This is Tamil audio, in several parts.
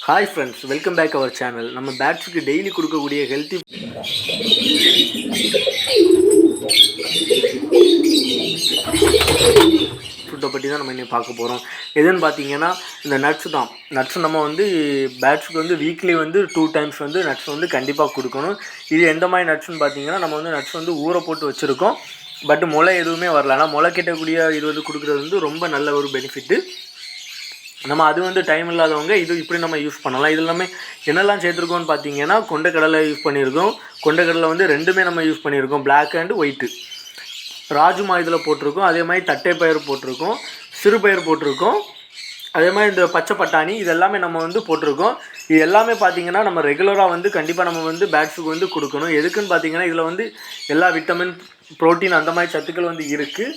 Hi friends, welcome back our channel. நம்ம பேட்ஸுக்கு டெய்லி கொடுக்கக்கூடிய ஹெல்த்தி ஃபுட்டை பற்றி தான் நம்ம இன்னைக்கு பார்க்க போகிறோம். எதுன்னு பார்த்தீங்கன்னா இந்த நட்ஸு தான். நட்ஸு நம்ம பேட்ஸுக்கு வீக்லி 2 டைம்ஸ் நட்ஸ் கண்டிப்பாக கொடுக்கணும். இது எந்த மாதிரி நட்ஸ்னு பார்த்தீங்கன்னா, நம்ம நட்ஸ் ஊற போட்டு வச்சுருக்கோம். பட் முளை எதுவுமே வரல. ஆனால் முளை கட்டக்கூடிய இது கொடுக்குறது ரொம்ப நல்ல ஒரு பெனிஃபிட்டு. நம்ம அது டைம் இல்லாதவங்க இது இப்படி நம்ம யூஸ் பண்ணலாம். இது எல்லாமே என்னெல்லாம் சேர்த்துருக்கோம்னு பார்த்தீங்கன்னா, கொண்டைக்கடலை யூஸ் பண்ணியிருக்கோம். கொண்டைக்கடலை ரெண்டுமே நம்ம யூஸ் பண்ணியிருக்கோம், பிளாக் அண்ட் ஒயிட்டு. ராஜுமா இதில் போட்டிருக்கோம். அதே மாதிரி தட்டைப்பயிறு போட்டிருக்கோம், சிறுபயிறு போட்டிருக்கோம். அதே மாதிரி இந்த பச்சை பட்டாணி இது எல்லாமே நம்ம போட்டிருக்கோம். இது எல்லாமே பார்த்திங்கன்னா நம்ம ரெகுலராக கண்டிப்பாக நம்ம பேட்ஸுக்கு கொடுக்கணும். எதுக்குன்னு பார்த்தீங்கன்னா, இதில் எல்லா விட்டமின், ப்ரோட்டீன் அந்த மாதிரி சத்துக்கள் இருக்குது.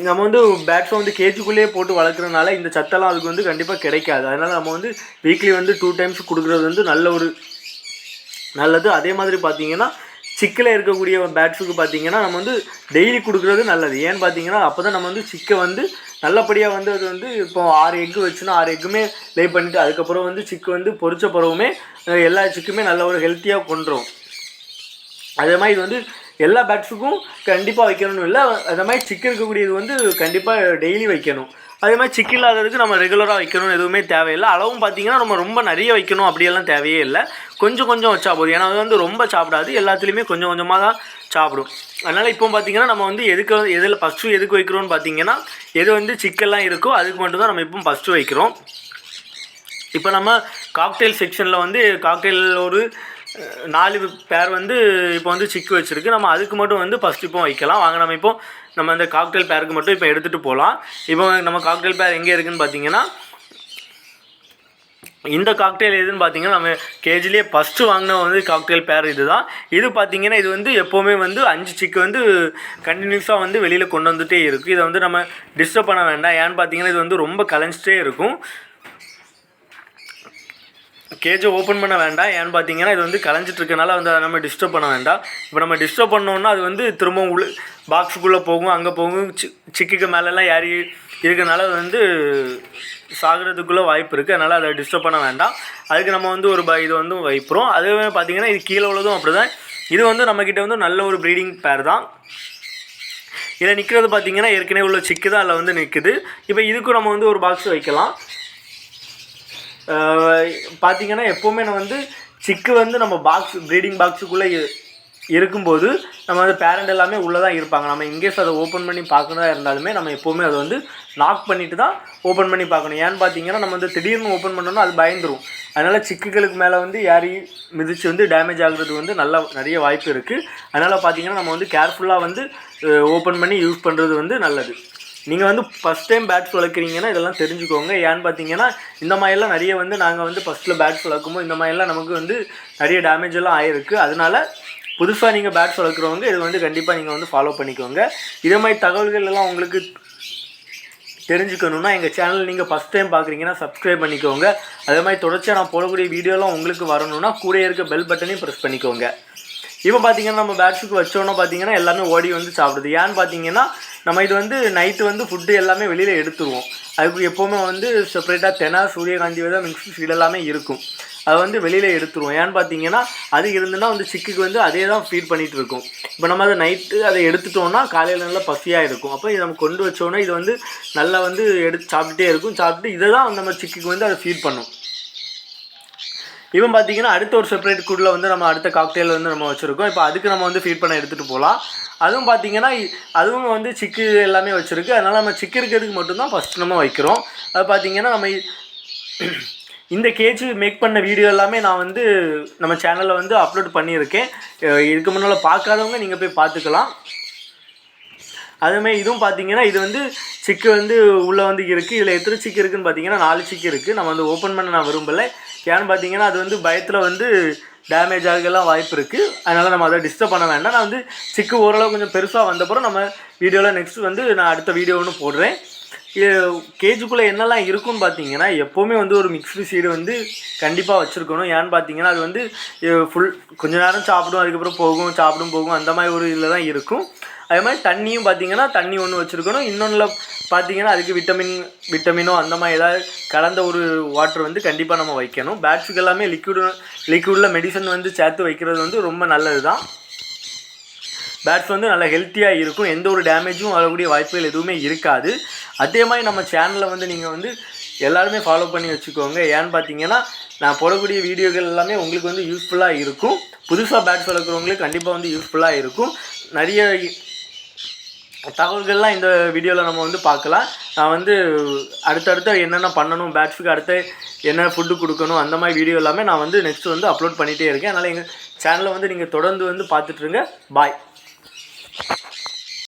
நம்ம பேட்ஸை கேஜுக்குள்ளேயே போட்டு வளர்க்குறதுனால இந்த சத்தெல்லாம் அதுக்கு கண்டிப்பாக கிடைக்காது. அதனால் நம்ம வீக்லி 2 டைம்ஸ் கொடுக்குறது நல்லது. அதே மாதிரி பார்த்தீங்கன்னா, சிக்கில் இருக்கக்கூடிய பேட்ஸுக்கு பார்த்தீங்கன்னா நம்ம டெய்லி கொடுக்குறது நல்லது. ஏன்னு பார்த்தீங்கன்னா, அப்போ தான் நம்ம சிக்கை நல்லபடியாக அது இப்போ 6 எக்கு வச்சுன்னா 6 எக்குமே லே பண்ணிவிட்டு அதுக்கப்புறம் சிக்கு பொரிச்ச பிறகுமே எல்லா சிக்குமே நல்ல ஒரு ஹெல்த்தியாக கொண்டுரும். அதே மாதிரி இது எல்லா பேட்ஸுக்கும் கண்டிப்பாக வைக்கணும்னு இல்லை. அதே மாதிரி சிக்கு இருக்கக்கூடியது கண்டிப்பாக டெய்லி வைக்கணும். அதே மாதிரி சிக்கு இல்லாததுக்கு நம்ம ரெகுலராக வைக்கணும்னு எதுவுமே தேவையில்லை. அளவும் பார்த்திங்கன்னா நம்ம ரொம்ப நிறைய வைக்கணும் அப்படியெல்லாம் தேவையே இல்லை. கொஞ்சம் கொஞ்சம் வச்சா போதும். ஏன்னா அது ரொம்ப சாப்பிடாது, எல்லாத்துலேயுமே கொஞ்சம் கொஞ்சமாக தான் சாப்பிடும். அதனால் இப்போ பார்த்திங்கன்னா நம்ம எதில் ஃபஸ்ட்டு எதுக்கு வைக்கிறோன்னு பார்த்தீங்கன்னா, எது சிக்கெல்லாம் இருக்கோ அதுக்கு மட்டும்தான் நம்ம இப்போ ஃபஸ்ட்டு வைக்கிறோம். இப்போ நம்ம காக்டெயில் செக்ஷனில் காக்டெயில் ஒரு 4 பேர் இப்போ சிக்கு வச்சுருக்கு. நம்ம அதுக்கு மட்டும் ஃபஸ்ட் இப்போ வைக்கலாம். வாங்க நம்ம அந்த காக்டெயில் பேருக்கு மட்டும் இப்போ எடுத்துகிட்டு போகலாம். இப்போ நம்ம காக்டெயில் பேர் எங்கே இருக்குதுன்னு பார்த்தீங்கன்னா, இந்த காக்டெயில் எதுன்னு பார்த்தீங்கன்னா, நம்ம கேஜிலே ஃபஸ்ட்டு வாங்கின காக்டெயில் பேர் இது தான். இது பார்த்தீங்கன்னா இது எப்போவுமே 5 சிக்கு கண்டினியூஸாக வெளியில் கொண்டு வந்துகிட்டே இருக்குது. இதை நம்ம டிஸ்டர்ப் பண்ண வேண்டாம். ஏன்னு பார்த்தீங்கன்னா இது ரொம்ப கலைஞ்சிட்டே இருக்கும். கேஜை ஓப்பன் பண்ண வேண்டாம். ஏன்னு பார்த்தீங்கன்னா இது கலைஞ்சிட்டு இருக்கனால அதை நம்ம டிஸ்டர்ப் பண்ண வேண்டாம். இப்போ நம்ம டிஸ்டர்ப் பண்ணோன்னா அது திரும்பவும் பாக்ஸுக்குள்ளே போகும், அங்கே போகும், சிக்குக்கு மேலெல்லாம் ஏறி இருக்கிறனால சாகிறதுக்குள்ளே வாய்ப்பு இருக்குது. அதனால் அதை டிஸ்டர்ப் பண்ண வேண்டாம். அதுக்கு நம்ம ஒரு இது வைப்போம். அதுவே பார்த்திங்கன்னா இது கீழே உள்ளதும் அப்படி தான். இது நம்மக்கிட்ட நல்ல ஒரு ப்ரீடிங் பேர் தான். இதில் நிற்கிறது பார்த்திங்கன்னா ஏற்கனவே உள்ள சிக்கு தான் அதில் நிற்குது. இப்போ இதுக்கும் நம்ம ஒரு பாக்ஸ் வைக்கலாம். பார்த்திங்கன்னா எப்போவுமே நான் சிக்கு நம்ம ப்ரீடிங் பாக்ஸுக்குள்ளே இருக்கும்போது நம்ம பேரண்ட் எல்லாமே உள்ளே தான் இருப்பாங்க. நம்ம இன்கேஸ் அதை ஓப்பன் பண்ணி பார்க்கறதா இருந்தாலுமே நம்ம எப்போவுமே அதை லாக் பண்ணிவிட்டு தான் ஓப்பன் பண்ணி பார்க்கணும். ஏன்னு பார்த்தீங்கன்னா நம்ம திடீர்னு ஓப்பன் பண்ணோன்னா அது பயந்துடும். அதனால் சிக்குகளுக்கு மேலே யாரி மிதித்து டேமேஜ் ஆகுறது நிறைய வாய்ப்பு இருக்குது. அதனால் பார்த்திங்கன்னா நம்ம கேர்ஃபுல்லாக ஓப்பன் பண்ணி யூஸ் பண்ணுறது நல்லது. நீங்கள் ஃபஸ்ட் டைம் பேட்ஸ் வளர்க்குறீங்கன்னா இதெல்லாம் தெரிஞ்சுக்கோங்க. ஏன்னு பார்த்தீங்கன்னா இந்த மாதிரிலாம் நிறைய நாங்கள் ஃபஸ்ட்டில் பேட்ஸ் வளர்க்கும்போது இந்த மாதிரிலாம் நமக்கு நிறைய டேமேஜ் எல்லாம் ஆகிருக்கு. அதனால் புதுசாக நீங்கள் பேட்ஸ் வளர்க்குறவங்க இது கண்டிப்பாக நீங்கள் ஃபாலோ பண்ணிக்கோங்க. இதே மாதிரி தகவல்கள் எல்லாம் உங்களுக்கு தெரிஞ்சுக்கணுன்னா எங்கள் சேனல் நீங்கள் ஃபஸ்ட் டைம் பார்க்குறீங்கன்னா சப்ஸ்கிரைப் பண்ணிக்கோங்க. அதே மாதிரி தொடர்ச்சியாக நான் போடக்கூடிய வீடியோலாம் உங்களுக்கு வரணுன்னா கூட இருக்க பெல் பட்டனையும் ப்ரெஸ் பண்ணிக்கோங்க. இப்போ பார்த்திங்கன்னா நம்ம பேட்ஸுக்கு வச்சோன்னா பார்த்திங்கன்னா எல்லாமே ஓடி சாப்பிடுது. ஏன்னு பார்த்தீங்கன்னா நம்ம இது நைட்டு ஃபுட்டு எல்லாமே வெளியில் எடுத்துருவோம். அதுக்கு எப்போவுமே செப்பரேட்டாக தெனை, சூரியகாந்தி விதை, மிக்ஸ் ஃபீட் எல்லாமே இருக்கும். அதை வெளியில் எடுத்துருவோம். ஏன்னு பார்த்தீங்கன்னா அது இருந்துன்னா சிக்குக்கு அதே தான் ஃபீட் பண்ணிகிட்டு இருக்கும். இப்போ நம்ம அதை நைட்டு அதை எடுத்துட்டோன்னா காலையில் நல்லா பசியாக இருக்கும். அப்போ இதை நம்ம கொண்டு வச்சோன்னா இது நல்லா எடுத்து சாப்பிட்டுட்டே இருக்கும். சாப்பிட்டு இதை தான் நம்ம சிக்குக்கு அதை ஃபீட் பண்ணும். இப்போ பார்த்திங்கன்னா அடுத்த ஒரு செப்பரேட் கூடில் நம்ம அடுத்த காக்டெயில் நம்ம வச்சுருக்கோம். இப்போ அதுக்கு நம்ம ஃபீட் பண்ண எடுத்துகிட்டு போகலாம். அதுவும் பார்த்திங்கன்னா அதுவும் சிக்கு எல்லாமே வச்சுருக்கு. அதனால் நம்ம சிக்கு இருக்கிறதுக்கு மட்டும்தான் ஃபஸ்ட்டு நம்ம வைக்கிறோம். அது பார்த்திங்கன்னா நம்ம இந்த கேஜ் மேக் பண்ண வீடியோ எல்லாமே நான் நம்ம சேனலில் அப்லோட் பண்ணியிருக்கேன். இதுக்கு முன்னால் பார்க்காதவங்க நீங்கள் போய் பார்த்துக்கலாம். அதுமாதிரி இதுவும் பார்த்திங்கன்னா இது சிக்கு உள்ளே இருக்குது. இதில் எத்தனை சிக்கு இருக்குதுன்னு பார்த்திங்கன்னா 4 சிக்கு இருக்குது. நம்ம ஓப்பன் பண்ண நான் விரும்பலை. ஏன்னு பார்த்தீங்கன்னா அது பயத்தில் டேமேஜ் ஆகலாம் வாய்ப்பு இருக்குது. அதனால் நம்ம அதை டிஸ்டர்ப் பண்ண வேண்டாம். நான் சிக்கு ஓரளவு கொஞ்சம் பெருசாக வந்தப்பறம் நம்ம வீடியோவில் நெக்ஸ்ட் நான் அடுத்த வீடியோ ஒன்று போடுறேன். கேஜுக்குள்ளே என்னெல்லாம் இருக்குன்னு பார்த்தீங்கன்னா எப்போவுமே ஒரு மிக்ஸ்டு சீடு கண்டிப்பாக வச்சுருக்கணும். ஏன்னு பார்த்தீங்கன்னா அது ஃபுல் கொஞ்சம் நேரம் சாப்பிடும், அதுக்கப்புறம் போகும், சாப்பிடும் போகும், அந்த மாதிரி ஒரு இதில் தான் இருக்கும். அதே மாதிரி தண்ணியும் பார்த்தீங்கன்னா தண்ணி ஒன்று வச்சுருக்கணும். இன்னொன்றில் பார்த்தீங்கன்னா அதுக்கு விட்டமினோ அந்த மாதிரி ஏதாவது கலந்த ஒரு வாட்டர் வந்து கண்டிப்பாக நம்ம வைக்கணும். பேட்ஸுக்கு எல்லாமே லிக்விடில் மெடிசன் வந்து சேர்த்து வைக்கிறது வந்து ரொம்ப நல்லது தான். பேட்ஸ் வந்து நல்லா ஹெல்த்தியாக இருக்கும், எந்த ஒரு டேமேஜும் வரக்கூடிய வாய்ப்புகள் எதுவுமே இருக்காது. அதே மாதிரி நம்ம சேனலில் வந்து நீங்கள் வந்து எல்லாருமே ஃபாலோ பண்ணி வச்சுக்கோங்க. ஏன்னு பார்த்தீங்கன்னா நான் போடக்கூடிய வீடியோக்கள் எல்லாமே உங்களுக்கு வந்து யூஸ்ஃபுல்லாக இருக்கும். புதுசாக பேட்ஸ் வளர்க்குறவங்களுக்கு கண்டிப்பாக வந்து யூஸ்ஃபுல்லாக இருக்கும். நிறைய தகவல்கள்லாம் இந்த வீடியோவில் நம்ம வந்து பார்க்கலாம். நான் வந்து அடுத்தடுத்த என்னென்ன பண்ணணும், பேட்ஸுக்கு அடுத்து என்ன ஃபுட்டு கொடுக்கணும், அந்த மாதிரி வீடியோ எல்லாமே நான் வந்து நெக்ஸ்ட் வந்து அப்லோட் பண்ணிகிட்டே இருக்கேன். அதனால் எங்கள் சேனலை வந்து நீங்கள் தொடர்ந்து வந்து பார்த்துட்ருங்க. பாய்.